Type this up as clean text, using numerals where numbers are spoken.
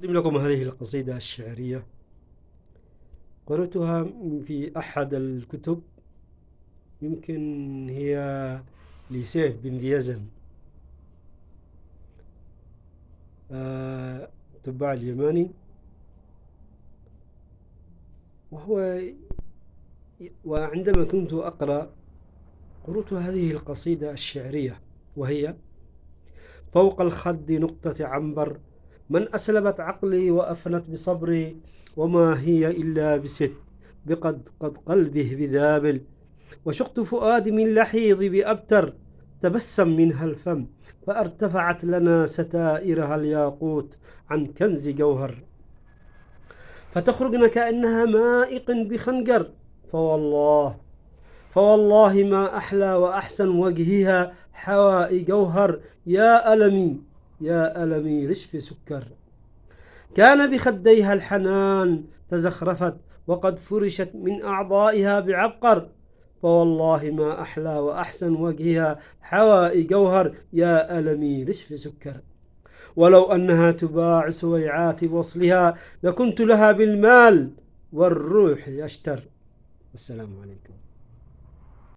أقدم لكم هذه القصيدة الشعرية، قرأتها في أحد الكتب، يمكن هي لسيف بن ذي يزن، التباع اليماني. وعندما كنت أقرأ قرأت هذه القصيدة الشعرية، وهي: فوق الخد نقطة عنبر، من أسلبت عقلي وأفنت بصبري، وما هي إلا قد قلبه بذابل، وشقت فؤادي من لحيظ بأبتر، تبسم منها الفم فارتفعت لنا ستائرها الياقوت عن كنز جوهر، فتخرجن كأنها مائق بخنجر، فوالله ما أحلى وأحسن وجهها حوائي جوهر، يا ألمي رشف سكر، كان بخديها الحنان تزخرفت، وقد فرشت من أعضائها بعبقر، فوالله ما أحلى وأحسن وجهها حوائي جوهر، يا ألمي رشف سكر، ولو أنها تباع سويعات بوصلها لكنت لها بالمال والروح يشتر. والسلام عليكم.